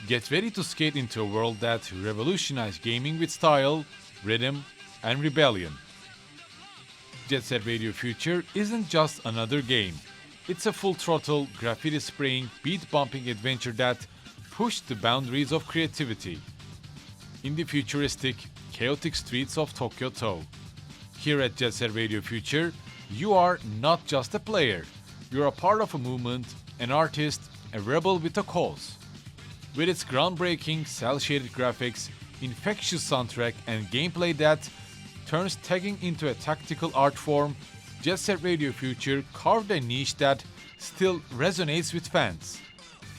Get ready to skate into a world that revolutionized gaming with style, rhythm, and rebellion. Jet Set Radio Future isn't just another game. It's a full-throttle, graffiti-spraying, beat-bumping adventure that pushed the boundaries of creativity in the futuristic, chaotic streets of Tokyo-to. Here at Jet Set Radio Future, you are not just a player. You're a part of a movement, an artist, a rebel with a cause. With its groundbreaking, cel-shaded graphics, infectious soundtrack, and gameplay that turns tagging into a tactical art form, Jet Set Radio Future carved a niche that still resonates with fans.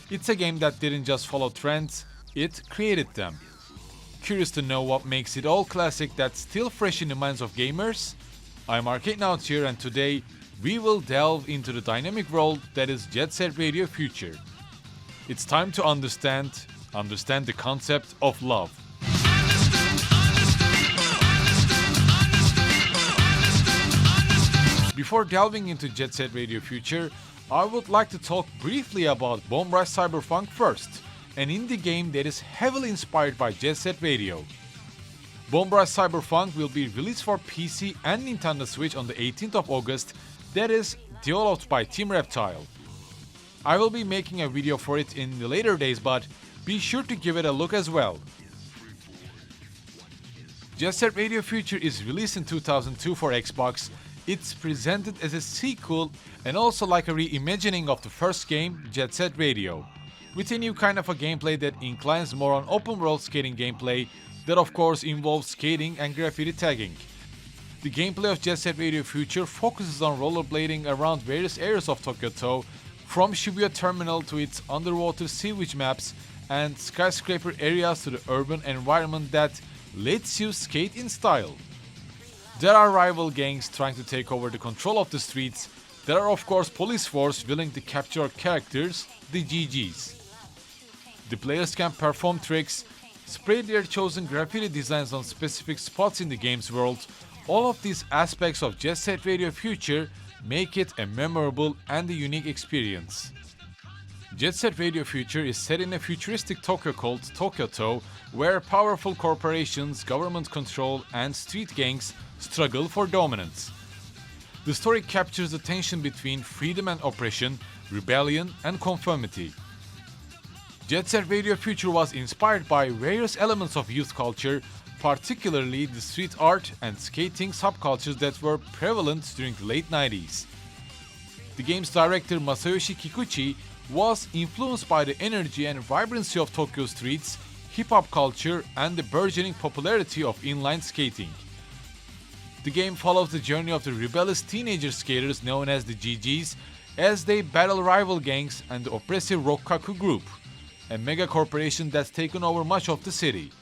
It's a game that didn't just follow trends, it created them. Curious to know what makes it all classic that's still fresh in the minds of gamers? I'm Arcadenaut here, and today we will delve into the dynamic world that is Jet Set Radio Future. It's time to understand the concept of love. Before delving into Jet Set Radio Future, I would like to talk briefly about Bomb Rush Cyberpunk first, an indie game that is heavily inspired by Jet Set Radio. Bomb Rush Cyberpunk will be released for PC and Nintendo Switch on the 18th of August, that is, developed by Team Reptile. I will be making a video for it in the later days, but be sure to give it a look as well. Jet Set Radio Future is released in 2002 for Xbox. It's presented as a sequel and also like a reimagining of the first game, Jet Set Radio, with a new kind of a gameplay that inclines more on open world skating gameplay that of course involves skating and graffiti tagging. The gameplay of Jet Set Radio Future focuses on rollerblading around various areas of Tokyo-to, from Shibuya Terminal to its underwater sewage maps and skyscraper areas to the urban environment that lets you skate in style. There are rival gangs trying to take over the control of the streets. There are of course police force willing to capture our characters, the GGs. The players can perform tricks, spray their chosen graffiti designs on specific spots in the game's world. All of these aspects of Jet Set Radio Future make it a memorable and a unique experience. Jet Set Radio Future is set in a futuristic Tokyo called Tokyo-to, where powerful corporations, government control, and street gangs struggle for dominance. The story captures the tension between freedom and oppression, rebellion and conformity. Jet Set Radio Future was inspired by various elements of youth culture, particularly the street art and skating subcultures that were prevalent during the late 90s. The game's director Masayoshi Kikuchi was influenced by the energy and vibrancy of Tokyo streets, hip-hop culture, and the burgeoning popularity of inline skating. The game follows the journey of the rebellious teenager skaters known as the GGs as they battle rival gangs and the oppressive Rokkaku group, a mega corporation that's taken over much of the city.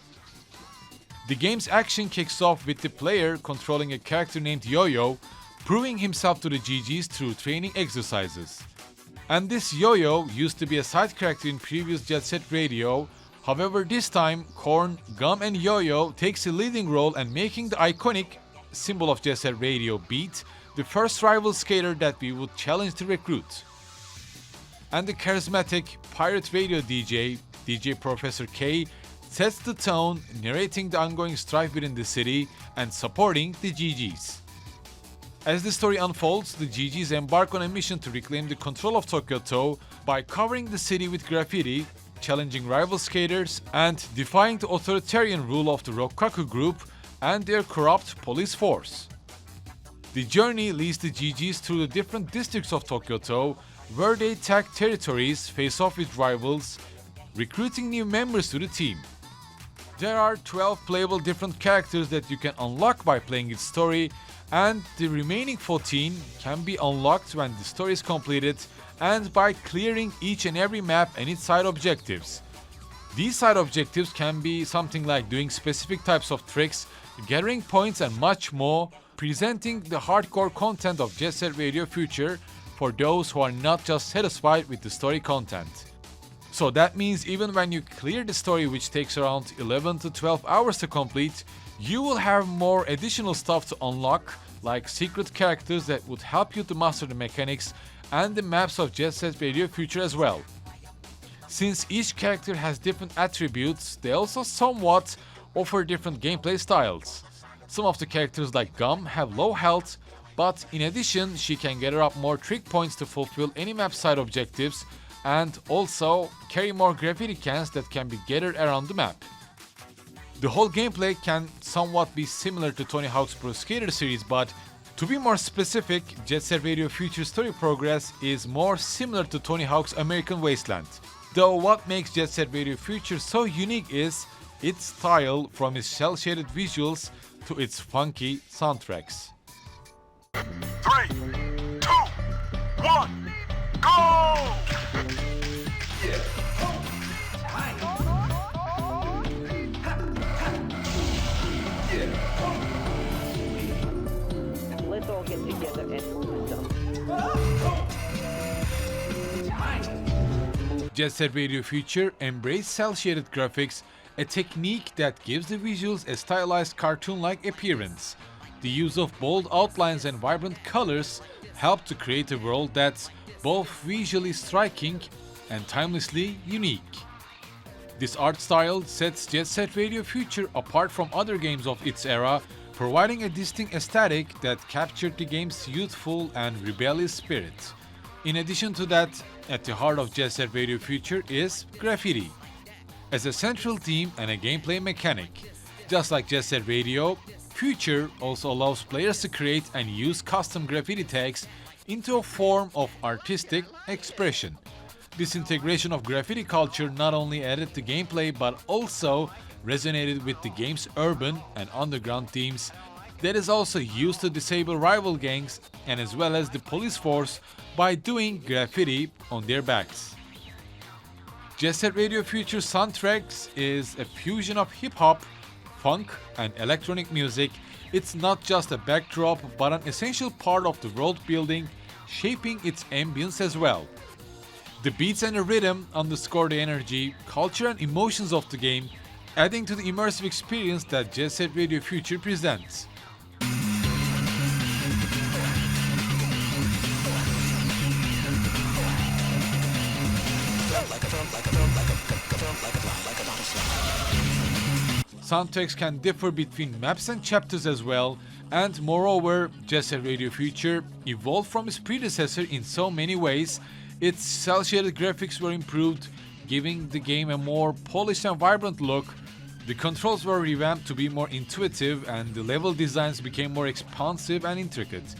The game's action kicks off with the player controlling a character named Yo-Yo, proving himself to the GGs through training exercises. And this Yo-Yo used to be a side character in previous Jet Set Radio. However, this time, Korn, Gum and Yo-Yo takes a leading role and making the iconic symbol of Jet Set Radio Beat the first rival skater that we would challenge to recruit. And the charismatic pirate radio DJ Professor K, sets the tone, narrating the ongoing strife within the city and supporting the GGs. As the story unfolds, the GGs embark on a mission to reclaim the control of Tokyo-to by covering the city with graffiti, challenging rival skaters, and defying the authoritarian rule of the Rokkaku group and their corrupt police force. The journey leads the GGs through the different districts of Tokyo-to, where they tag territories, face off with rivals, recruiting new members to the team. There are 12 playable different characters that you can unlock by playing its story, and the remaining 14 can be unlocked when the story is completed and by clearing each and every map and its side objectives. These side objectives can be something like doing specific types of tricks, gathering points and much more, presenting the hardcore content of Jet Set Radio Future for those who are not just satisfied with the story content. So that means even when you clear the story, which takes around 11 to 12 hours to complete, you will have more additional stuff to unlock, like secret characters that would help you to master the mechanics and the maps of Jet Set Radio Future as well. Since each character has different attributes, they also somewhat offer different gameplay styles. Some of the characters like Gum have low health, but in addition she can gather up more trick points to fulfill any map side objectives and also carry more graffiti cans that can be gathered around the map. The whole gameplay can somewhat be similar to Tony Hawk's Pro Skater series, but to be more specific, Jet Set Radio Future story progress is more similar to Tony Hawk's American Wasteland. Though what makes Jet Set Radio Future so unique is its style, from its cel-shaded visuals to its funky soundtracks. 3, 2, 1, go! Let's all get together and move some. Jet Set Radio Future embraced cel-shaded graphics, a technique that gives the visuals a stylized cartoon-like appearance. The use of bold outlines and vibrant colors helped to create a world that's both visually striking and timelessly unique. This art style sets Jet Set Radio Future apart from other games of its era, providing a distinct aesthetic that captured the game's youthful and rebellious spirit. In addition to that, at the heart of Jet Set Radio Future is graffiti, as a central theme and a gameplay mechanic. Just like Jet Set Radio, Future also allows players to create and use custom graffiti tags into a form of artistic expression. This integration of graffiti culture not only added to gameplay but also resonated with the game's urban and underground themes that is also used to disable rival gangs and as well as the police force by doing graffiti on their backs. Jet Set Radio Future soundtracks is a fusion of hip-hop, funk and electronic music. It's not just a backdrop but an essential part of the world building, shaping its ambience as well. The beats and the rhythm underscore the energy, culture and emotions of the game, adding to the immersive experience that Jet Set Radio Future presents. Soundtracks can differ between maps and chapters as well, and moreover, Jet Set Radio Future evolved from its predecessor in so many ways. Its cel-shaded graphics were improved, giving the game a more polished and vibrant look. The controls were revamped to be more intuitive and the level designs became more expansive and intricate,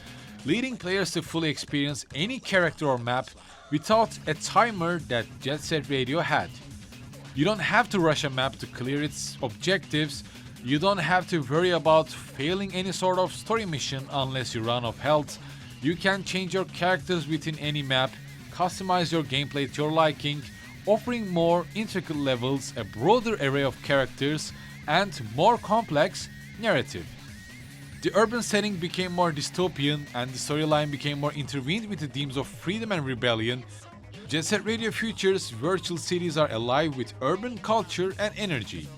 leading players to fully experience any character or map without a timer that Jet Set Radio had. You don't have to rush a map to clear its objectives, you don't have to worry about failing any sort of story mission unless you run off health, you can change your characters within any map, customize your gameplay to your liking, offering more intricate levels, a broader array of characters, and more complex narrative. The urban setting became more dystopian and the storyline became more intertwined with the themes of freedom and rebellion. Jet Set Radio Future's virtual cities are alive with urban culture and energy.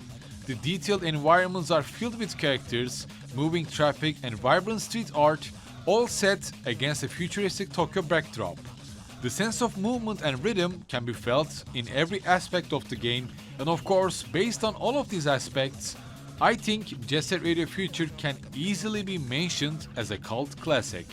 The detailed environments are filled with characters, moving traffic and vibrant street art, all set against a futuristic Tokyo backdrop. The sense of movement and rhythm can be felt in every aspect of the game, and of course, based on all of these aspects, I think Jet Set Radio Future can easily be mentioned as a cult classic.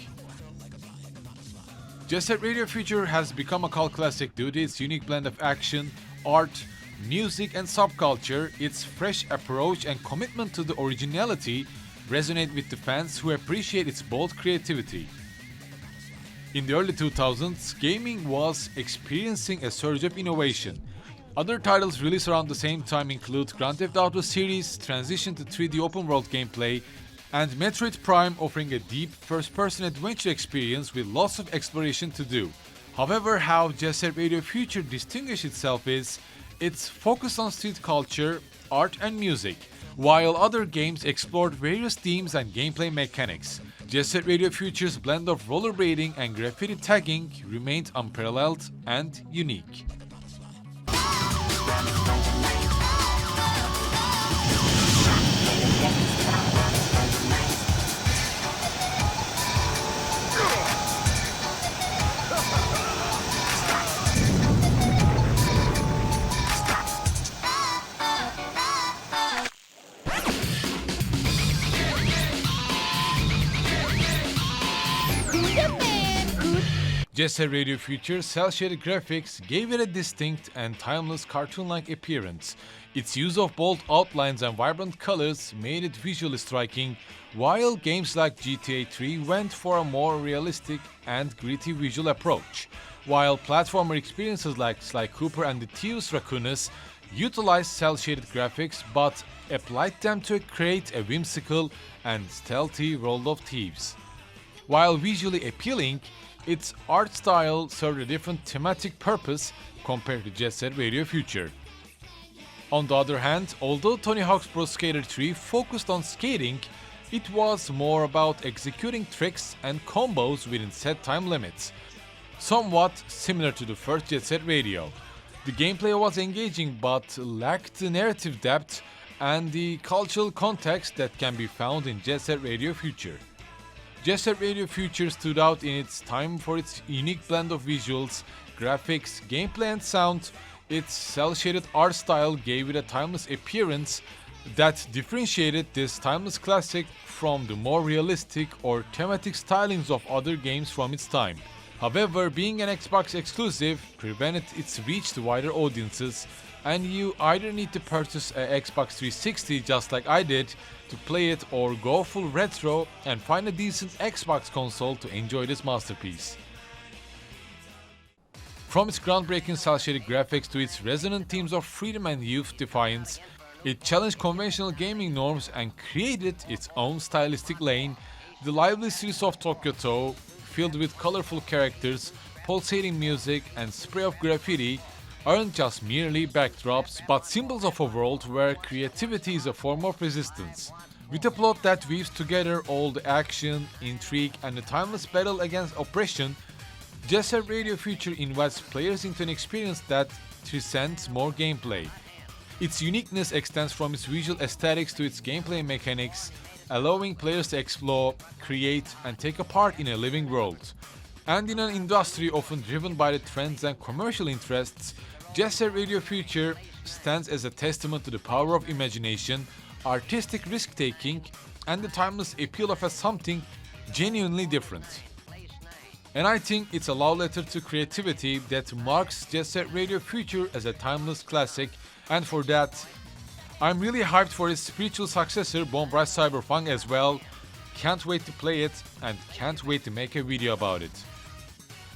Jet Set Radio Future has become a cult classic due to its unique blend of action, art, music and subculture. Its fresh approach and commitment to the originality resonate with the fans who appreciate its bold creativity. In the early 2000s, gaming was experiencing a surge of innovation. Other titles released around the same time include Grand Theft Auto series, transition to 3D open world gameplay, and Metroid Prime, offering a deep first-person adventure experience with lots of exploration to do. However, how Jet Set Radio Future distinguished itself is its focus on street culture, art and music, while other games explored various themes and gameplay mechanics. Jet Set Radio Future's blend of rollerblading and graffiti tagging remained unparalleled and unique. Jet Set Radio Future's cel-shaded graphics gave it a distinct and timeless cartoon-like appearance. Its use of bold outlines and vibrant colors made it visually striking, while games like GTA 3 went for a more realistic and gritty visual approach. While platformer experiences like Sly Cooper and the Thieves Raccoonus utilized cel-shaded graphics but applied them to create a whimsical and stealthy world of thieves. While visually appealing, its art style served a different thematic purpose compared to Jet Set Radio Future. On the other hand, although Tony Hawk's Pro Skater 3 focused on skating, it was more about executing tricks and combos within set time limits, somewhat similar to the first Jet Set Radio. The gameplay was engaging but lacked the narrative depth and the cultural context that can be found in Jet Set Radio Future. Jet Set Radio Future stood out in its time for its unique blend of visuals, graphics, gameplay and sound. Its cel-shaded art style gave it a timeless appearance that differentiated this timeless classic from the more realistic or thematic stylings of other games from its time. However, being an Xbox exclusive prevented its reach to wider audiences, and you either need to purchase a Xbox 360 just like I did to play it, or go full retro and find a decent Xbox console to enjoy this masterpiece. From its groundbreaking cel-shaded graphics to its resonant themes of freedom and youth defiance, it challenged conventional gaming norms and created its own stylistic lane. The lively streets of Tokyo, filled with colorful characters, pulsating music, and spray of graffiti, aren't just merely backdrops, but symbols of a world where creativity is a form of resistance. With a plot that weaves together all the action, intrigue, and the timeless battle against oppression, Jet Set Radio Future invites players into an experience that transcends more gameplay. Its uniqueness extends from its visual aesthetics to its gameplay mechanics, allowing players to explore, create, and take a part in a living world. And in an industry often driven by the trends and commercial interests, Jet Set Radio Future stands as a testament to the power of imagination, artistic risk-taking, and the timeless appeal of something genuinely different. And I think it's a love letter to creativity that marks Jet Set Radio Future as a timeless classic, and for that, I'm really hyped for its spiritual successor, Bomb Rush Cyberpunk as well. Can't wait to play it and can't wait to make a video about it.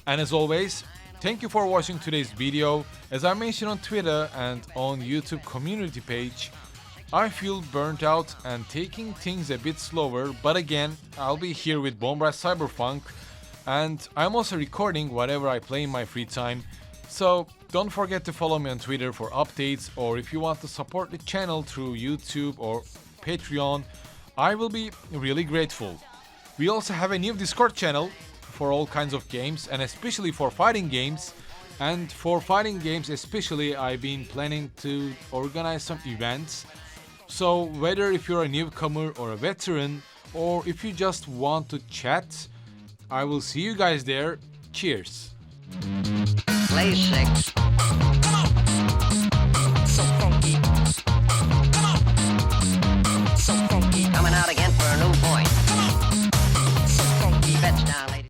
And as always, thank you for watching today's video. As I mentioned on Twitter and on YouTube community page, I feel burnt out and taking things a bit slower, but again, I'll be here with Bomb Rush Cyberpunk, and I'm also recording whatever I play in my free time. So don't forget to follow me on Twitter for updates, or if you want to support the channel through YouTube or Patreon, I will be really grateful. We also have a new Discord channel for all kinds of games, and especially for fighting games. And for fighting games especially, I've been planning to organize some events. So whether if you're a newcomer or a veteran, or if you just want to chat, I will see you guys there. Cheers. Play 6.